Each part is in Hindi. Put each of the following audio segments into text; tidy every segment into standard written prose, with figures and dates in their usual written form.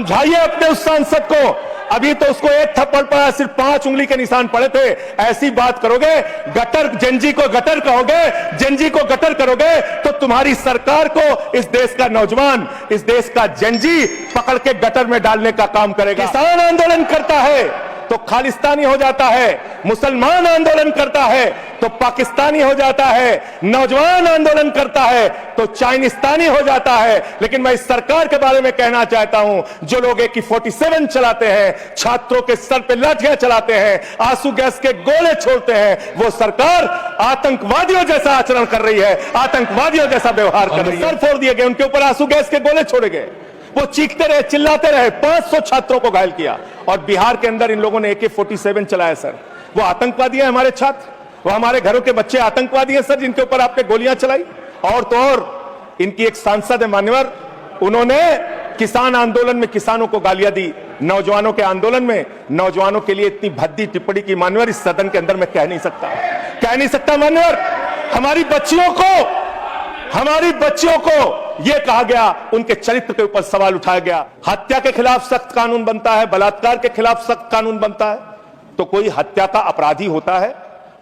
समझाइए अपने उस सांसद को। अभी तो उसको एक थप्पड़ पड़ा, सिर्फ 5 उंगली के निशान पड़े थे। ऐसी बात करोगे, गटर जेनजी को गटर कहोगे, जेनजी को गटर करोगे, तो तुम्हारी सरकार को इस देश का नौजवान, इस देश का जेनजी पकड़ के गटर में डालने का काम करेगा। किसान आंदोलन करता है तो खालिस्तानी हो जाता है, मुसलमान आंदोलन करता है तो पाकिस्तानी हो जाता है, नौजवान आंदोलन करता है तो चाइनिस्तानी हो जाता है। लेकिन मैं इस सरकार के बारे में कहना चाहता हूं, जो लोग AK-47 चलाते हैं, छात्रों के सर पे लाठियां चलाते हैं, आंसू गैस के गोले छोड़ते हैं, वो सरकार आतंकवादियों जैसा आचरण कर रही है, आतंकवादियों जैसा व्यवहार कर रही है। सर फोड़ दिए गए, उनके ऊपर आंसू गैस के गोले छोड़े गए, वो चीखते रहे, चिल्लाते रहे, 500 छात्रों को घायल किया। और बिहार के अंदर इन लोगों ने AK-47 चलाया सर। वो आतंकवादी है हमारे छात्र, वो हमारे घरों के बच्चे आतंकवादी हैं सर, जिनके ऊपर आपने गोलियां चलाई। और तो और इनकी एक सांसद है मान्यवर, उन्होंने किसान आंदोलन में किसानों को गालियां दी, नौजवानों के आंदोलन में नौजवानों के लिए इतनी भद्दी टिप्पणी की मान्यवर, इस सदन के अंदर मैं कह नहीं सकता मान्यवर। हमारी बच्चियों को यह कहा गया, उनके चरित्र के ऊपर सवाल उठाया गया। हत्या के खिलाफ सख्त कानून बनता है, बलात्कार के खिलाफ सख्त कानून बनता है। तो कोई हत्या का अपराधी होता है,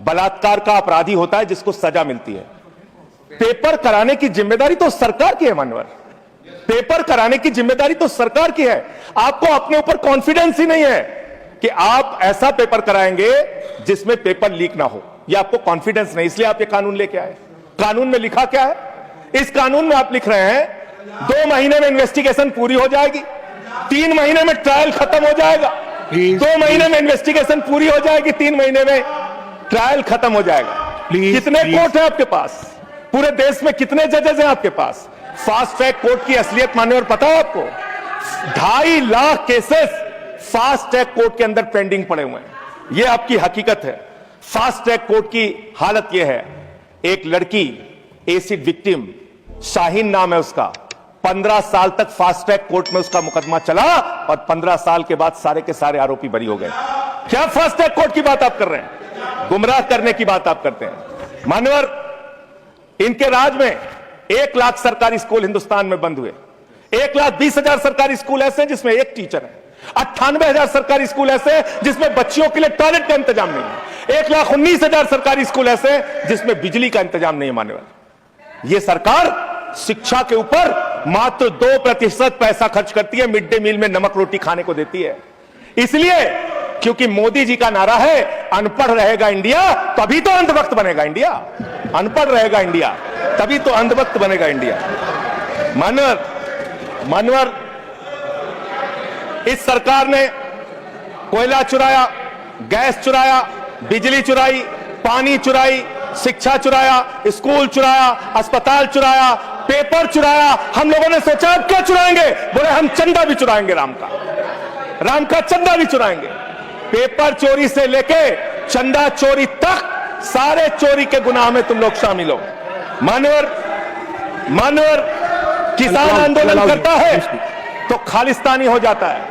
बलात्कार का अपराधी होता है जिसको सजा मिलती है। पेपर कराने की जिम्मेदारी तो सरकार की है मानवर, पेपर कराने की जिम्मेदारी तो सरकार की है। आपको अपने ऊपर कॉन्फिडेंस ही नहीं है कि आप ऐसा पेपर कराएंगे जिसमें पेपर लीक ना हो, यह आपको कॉन्फिडेंस नहीं, इसलिए आप ये कानून लेके आए। कानून में लिखा क्या है? इस कानून में आप लिख रहे हैं 2 महीने में इन्वेस्टिगेशन पूरी हो जाएगी, 3 महीने में ट्रायल खत्म हो जाएगा। 2 महीने में इन्वेस्टिगेशन पूरी हो जाएगी, 3 महीने में ट्रायल खत्म हो जाएगा। कितने कोर्ट है आपके पास? पूरे देश में कितने जजेस हैं आपके पास? फास्ट ट्रैक कोर्ट की असलियत मान्यवर पता है आपको? 2.5 lakh cases fast track court के अंदर पेंडिंग पड़े हुए हैं। यह आपकी हकीकत है। फास्ट ट्रैक कोर्ट की हालत यह है, एक लड़की एसिड विक्टिम, शाहीन नाम है उसका, 15 साल तक फास्ट ट्रैक कोर्ट में उसका मुकदमा चला और 15 साल के बाद सारे के सारे आरोपी बरी हो गए। क्या फास्ट ट्रैक कोर्ट की बात आप कर रहे हैं? गुमराह करने की बात आप करते हैं मानवर। इनके राज में 1 लाख सरकारी स्कूल हिंदुस्तान में बंद हुए, 1,20,000 सरकारी स्कूल ऐसे जिसमें एक टीचर है, 98,000 सरकारी स्कूल ऐसे जिसमें बच्चियों के लिए टॉयलेट का इंतजाम नहीं है, 1,19,000 सरकारी स्कूल ऐसे जिसमें बिजली का इंतजाम नहीं है मान्यवर। यह सरकार शिक्षा के ऊपर मात्र 2% पैसा खर्च करती है, मिड डे मील में नमक रोटी खाने को देती है। इसलिए क्योंकि मोदी जी का नारा है, अनपढ़ रहेगा इंडिया तभी तो अंधभक्त बनेगा इंडिया, अनपढ़ रहेगा इंडिया तभी तो अंधभक्त बनेगा इंडिया। मानवर, इस सरकार ने कोयला चुराया, गैस चुराया, बिजली चुराई, पानी चुराई, शिक्षा चुराया, स्कूल चुराया, अस्पताल चुराया, पेपर चुराया। हम लोगों ने सोचा अब क्या चुराएंगे? बोले हम चंदा भी चुराएंगे, राम का चंदा भी चुराएंगे। पेपर चोरी से लेके चंदा चोरी तक सारे चोरी के गुनाह में तुम लोग शामिल हो। मानवर, किसान आंदोलन करता है तो खालिस्तानी हो जाता है,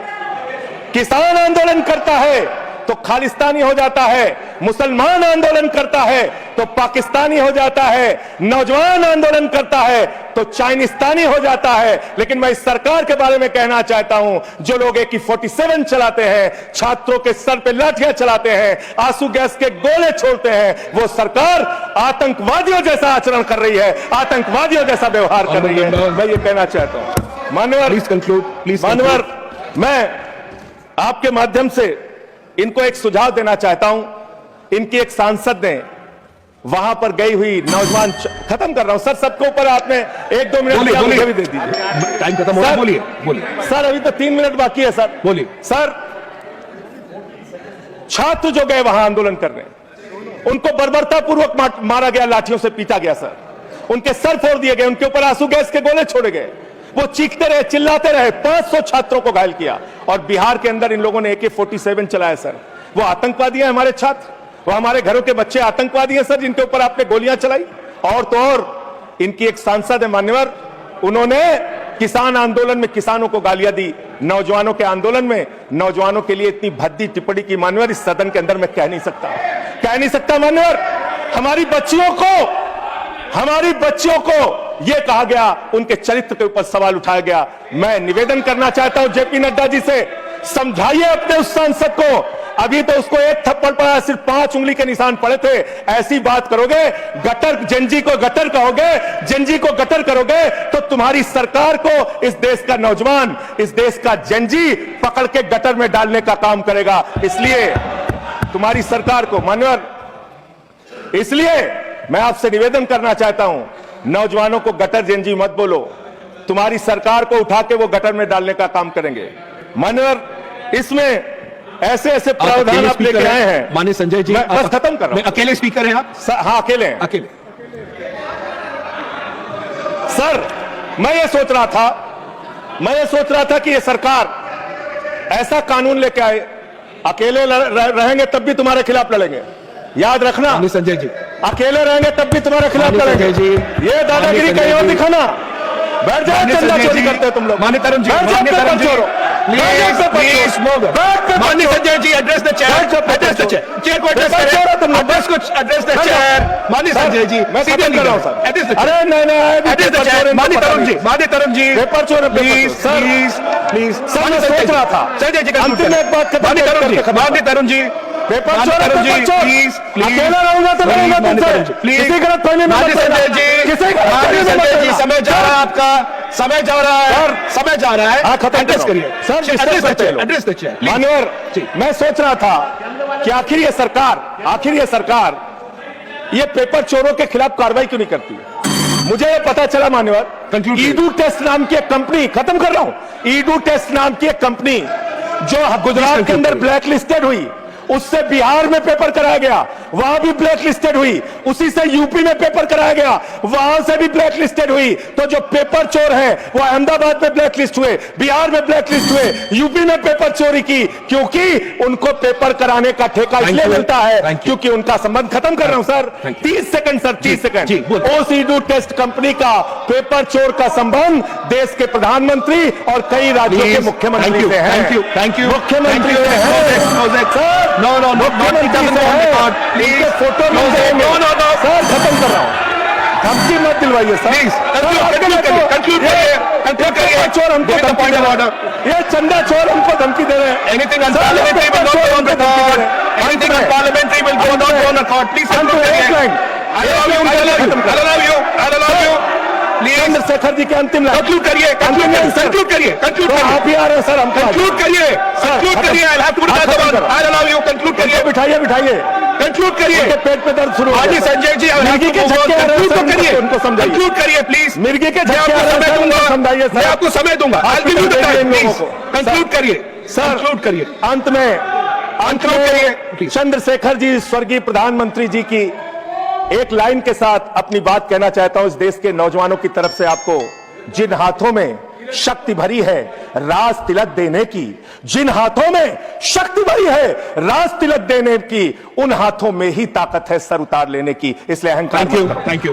किसान आंदोलन करता है तो खालिस्तानी हो जाता है, मुसलमान आंदोलन करता है तो पाकिस्तानी हो जाता है, नौजवान आंदोलन करता है तो चाइनिस्तानी हो जाता है। लेकिन मैं इस सरकार के बारे में कहना चाहता हूं, जो लोग AK-47 चलाते हैं, छात्रों के सर पे लाठियां चलाते हैं, आंसू गैस के गोले छोड़ते हैं, वो सरकार आतंकवादियों जैसा आचरण कर रही है, आतंकवादियों जैसा व्यवहार कर रही है। मैं ये कहना चाहता हूं मानवर, मैं आपके माध्यम से इनको एक सुझाव देना चाहता हूं। इनकी एक सांसद ने वहां पर गई हुई नौजवान, खत्म कर रहा हूं सर, सबके ऊपर आपने 1-2 मिनट भी दे दीजिए। टाइम खत्म हो रहा है, बोलिए सर, अभी तो 3 मिनट बाकी है सर, बोलिए सर। छात्र जो गए वहां आंदोलन करने, उनको बर्बरतापूर्वक मारा गया, लाठियों से पीटा गया सर, उनके सर फोड़ दिए गए, उनके ऊपर आंसू गैस के गोले छोड़े गए, वो चीखते रहे, चिल्लाते रहे, 500 छात्रों को घायल किया। और बिहार के अंदर इन लोगों ने AK-47 चलाया सर। वो आतंकवादी हैं हमारे छात्र, वो हमारे घरों के बच्चे आतंकवादी हैं सर, जिनके ऊपर आपने गोलियां चलाई। और तो और इनकी एक सांसद है मान्यवर, उन्होंने किसान आंदोलन में किसानों को गालियां दी, नौजवानों के आंदोलन में नौजवानों के लिए इतनी भद्दी टिप्पणी की मान्यवर, इस सदन के अंदर मैं कह नहीं सकता मान्यवर। हमारी बच्चियों को यह कहा गया, उनके चरित्र के ऊपर सवाल उठाया गया। मैं निवेदन करना चाहता हूं जेपी नड्डा जी से, समझाइए अपने उस सांसद को। अभी तो उसको एक थप्पड़ पड़ा, सिर्फ 5 उंगली के निशान पड़े थे। ऐसी बात करोगे, गटर जेनजी को गटर कहोगे, जेनजी को गटर करोगे, तो तुम्हारी सरकार को इस देश का नौजवान, इस देश का जेनजी पकड़ के गटर में डालने का काम करेगा। इसलिए तुम्हारी सरकार को मान्यवर, इसलिए मैं आपसे निवेदन करना चाहता हूं, नौजवानों को गटर जेनजी मत बोलो। तुम्हारी सरकार को उठा के वो गटर में डालने का काम करेंगे। मान्यवर, इसमें ऐसे ऐसे प्रावधान आप लेके आए हैं। माननीय संजय जी, बस खत्म कर रहा हूं। अकेले स्पीकर हैं आप? हाँ, अकेले हैं। अकेले। सर, मैं ये सोच रहा था कि ये सरकार ऐसा कानून लेके आए, अकेले रहेंगे तब भी तुम्हारे खिलाफ लड़ेंगे। याद रखना। माननीय संजय जी, अकेले रहेंगे तब भी तुम्हारे खिलाफ लड़ेंगे। ये दादागिरी कहीं और दिखाना। बैठ जाओ, चंदा चोरी करते हो तुम लोग। माननीय तरुण जी, माननीय Sanjay ji, address the chair, address the chair, chair को एड्रेस करें, एड्रेस द चेयर। माननीय संजय जी, मैं खत्म कर रहा हूं सर। एड्रेस द अरे नहीं, एड्रेस द चेयर। माननीय तरुण जी, पेपर चोर, प्लीज प्लीज। सर, मैं सोच रहा था संजय जी, अंतिम एक बात खत्म। माननीय तरुण जी, पेपर चोर, प्लीज अकेला रहूंगा तो लड़ूंगा तुमसे। किसी गलत फहमी में मत पड़ना। किसी गलत फहमी में मत पड़ना। समय जा रहा है आपका, समय जा रहा है, समय जा रहा है। एड्रेस करिए सर, एड्रेस द चेयर। मान्यवर, मैं सोच रहा था कि आखिर ये सरकार ये पेपर चोरों के खिलाफ कार्रवाई क्यों नहीं करती। मुझे ये पता चला मान्यवर, ईडू टेस्ट नाम की एक कंपनी, खत्म कर रहा हूं, ईडू टेस्ट नाम की एक कंपनी जो गुजरात के अंदर ब्लैक लिस्टेड हुई, उससे बिहार में पेपर कराया गया, वहां भी ब्लैक लिस्टेड हुई। उसी से यूपी में पेपर कराया गया, वहां से भी ब्लैक लिस्टेड हुई। तो जो पेपर चोर है वो अहमदाबाद में ब्लैक लिस्ट हुए, बिहार में ब्लैक लिस्ट हुए, यूपी में पेपर चोरी की, क्योंकि उनको पेपर कराने का ठेका इसलिए मिलता है क्योंकि उनका संबंध। खत्म कर रहा हूं सर, 30 सेकंड सर, 30 सेकंड। ओस ईडू टेस्ट कंपनी का पेपर चोर का संबंध देश के प्रधानमंत्री और कई राज्यों के मुख्यमंत्री से है। थैंक यू, मुख्यमंत्री से है sir. No, please photo no, sir खत्म कर रहा हूं, धमकी मत दिलवाइए सर। कंक्लूड करिए। चोर हमको धमकी दे रहे हैं, ये चंदा चोर हमको धमकी दे रहे हैं। Anything unparliamentary will not go on record. Anything unparliamentary will not go on record. Please conclude करिए। I'll allow you. Chandrashekhar ji के अंतिम लाइन कंक्लूड करिए। आप ही आ रहे हैं सर, हम कंक्लूड करिए। I'll have to put that on. I'll allow you. Conclude करिए। बिठाइए कंक्लूड करिए। पेट पे दर्द शुरू हो गया। संजय जी, मिर्गी के झटके आ रहे हैं सर, उनको समझाइए। कंक्लूड करिए प्लीज। मिर्गी के झटके आ रहे हैं सर, उनको समझाइए सर। मैं आपको समय दूंगा। कंक्लूड करिए सर, कंक्लूड करिए। अंत में चंद्रशेखर जी, स्वर्गीय प्रधानमंत्री जी की एक लाइन के साथ अपनी बात कहना चाहता हूं। इस देश के नौजवानों की तरफ से आपको, जिन हाथों में शक्ति भरी है राज तिलक देने की, जिन हाथों में शक्ति भरी है राज तिलक देने की, उन हाथों में ही ताकत है सर उतार लेने की। इसलिए अहंकार। Thank you.